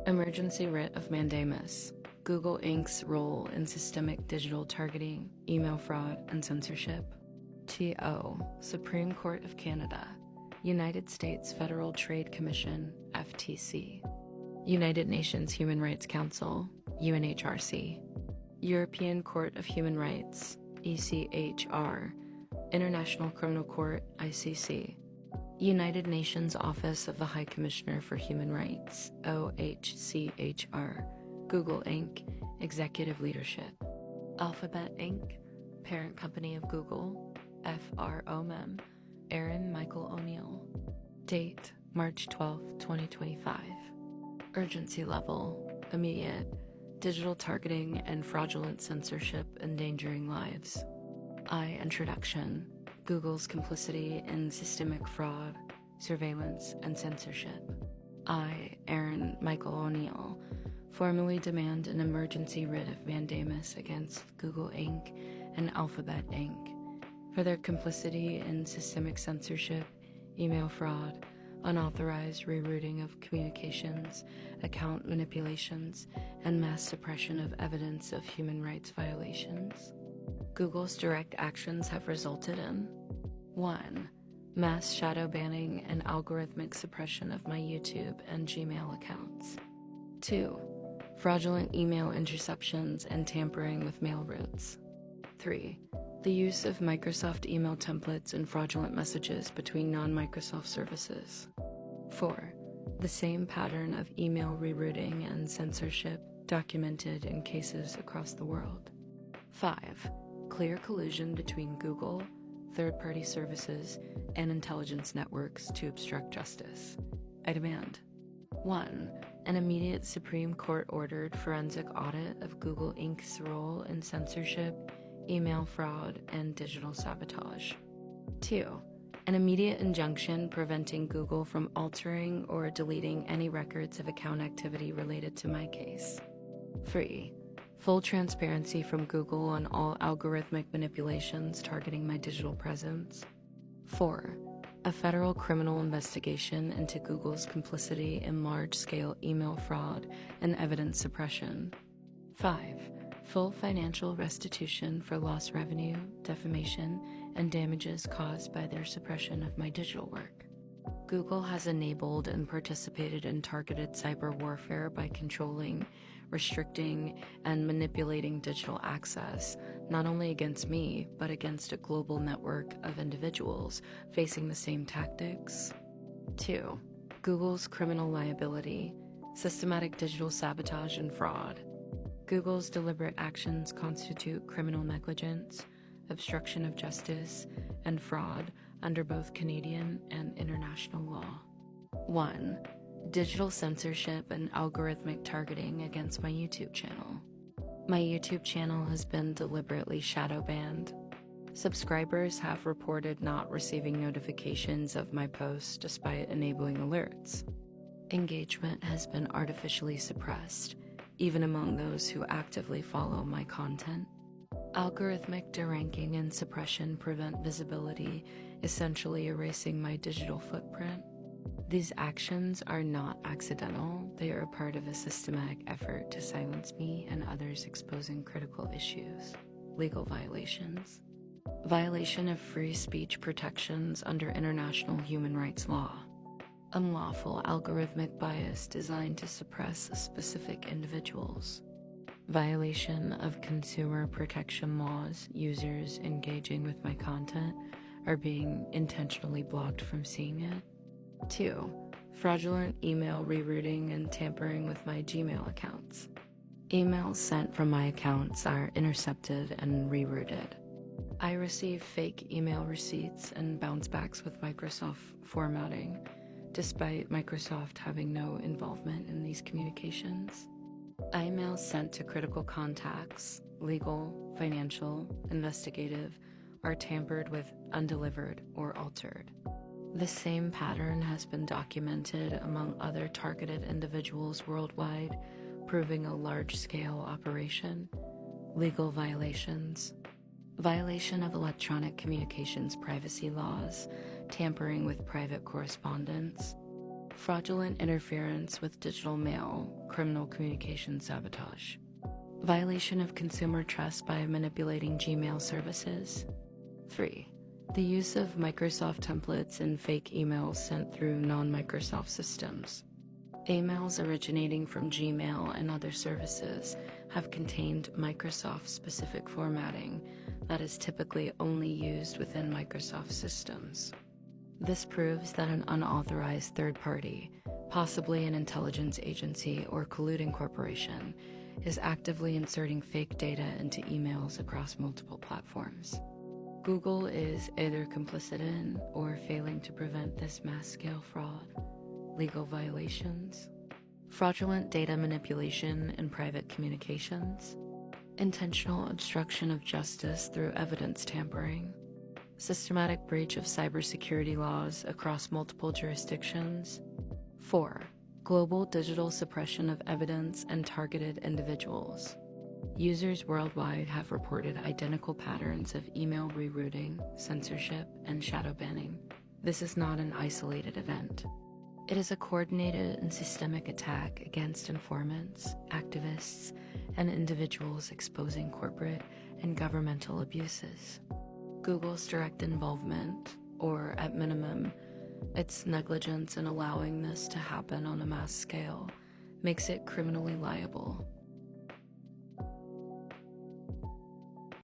Emergency Writ of Mandamus. Google Inc.'s role in systemic digital targeting, email fraud, and censorship. TO. Supreme Court of Canada. United States Federal Trade Commission, FTC. United Nations Human Rights Council, UNHRC. European Court of Human Rights, ECHR. International Criminal Court, ICC. United Nations Office of the High Commissioner for Human Rights, OHCHR. Google Inc., Executive Leadership. Alphabet Inc., Parent Company of Google, FROMEM. Aaron Michael Oneil. Date, March 12, 2025. Urgency level, immediate. Digital targeting and fraudulent censorship endangering lives. Introduction. Google's complicity in systemic fraud, surveillance, and censorship. Aaron Michael Oneil, formally demand an emergency writ of mandamus against Google Inc. and Alphabet Inc. for their complicity in systemic censorship, email fraud, unauthorized rerouting of communications, account manipulations, and mass suppression of evidence of human rights violations. Google's direct actions have resulted in 1. Mass shadow banning and algorithmic suppression of my YouTube and Gmail accounts. 2. Fraudulent email interceptions and tampering with mail routes. 3. The use of Microsoft email templates and fraudulent messages between non-Microsoft services. 4. The same pattern of email rerouting and censorship documented in cases across the world. 5. Clear collusion between Google, third-party services, and intelligence networks to obstruct justice. I demand 1. An immediate Supreme Court-ordered forensic audit of Google Inc.'s role in censorship, email fraud, and digital sabotage. 2. An immediate injunction preventing Google from altering or deleting any records of account activity related to my case. 3. Full transparency from Google on all algorithmic manipulations targeting my digital presence. 4. A federal criminal investigation into Google's complicity in large-scale email fraud and evidence suppression. 5. Full financial restitution for lost revenue, defamation, and damages caused by their suppression of my digital work. Google has enabled and participated in targeted cyber warfare by controlling, restricting, and manipulating digital access, not only against me, but against a global network of individuals facing the same tactics. 2. Google's criminal liability, systematic digital sabotage and fraud. Google's deliberate actions constitute criminal negligence, obstruction of justice, and fraud under both Canadian and international law. 1. Digital censorship and algorithmic targeting against my YouTube channel. My YouTube channel has been deliberately shadow banned. Subscribers have reported not receiving notifications of my posts despite enabling alerts. Engagement has been artificially suppressed, even among those who actively follow my content. Algorithmic deranking and suppression prevent visibility, essentially erasing my digital footprint. These actions are not accidental. They are part of a systematic effort to silence me and others exposing critical issues. Legal violations. Violation of free speech protections under international human rights law. Unlawful algorithmic bias designed to suppress specific individuals. Violation of consumer protection laws. Users engaging with my content are being intentionally blocked from seeing it. 2. Fraudulent email rerouting and tampering with my Gmail accounts. Emails sent from my accounts are intercepted and rerouted. I receive fake email receipts and bounce backs with Microsoft formatting, despite Microsoft having no involvement in these communications. Emails sent to critical contacts, legal, financial, investigative, are tampered with, undelivered, or altered. The same pattern has been documented among other targeted individuals worldwide, proving a large-scale operation. Legal violations. Violation of electronic communications privacy laws, tampering with private correspondence. Fraudulent interference with digital mail, criminal communication sabotage. Violation of consumer trust by manipulating Gmail services. 3. The use of Microsoft templates and fake emails sent through non-Microsoft systems. Emails originating from Gmail and other services have contained Microsoft-specific formatting that is typically only used within Microsoft systems. This proves that an unauthorized third party, possibly an intelligence agency or colluding corporation, is actively inserting fake data into emails across multiple platforms. Google is either complicit in or failing to prevent this mass-scale fraud. Legal violations. Fraudulent data manipulation in private communications. Intentional obstruction of justice through evidence tampering. Systematic breach of cybersecurity laws across multiple jurisdictions. 4. Global digital suppression of evidence and targeted individuals. Users worldwide have reported identical patterns of email rerouting, censorship, and shadow banning. This is not an isolated event. It is a coordinated and systemic attack against informants, activists, and individuals exposing corporate and governmental abuses. Google's direct involvement, or at minimum, its negligence in allowing this to happen on a mass scale, makes it criminally liable.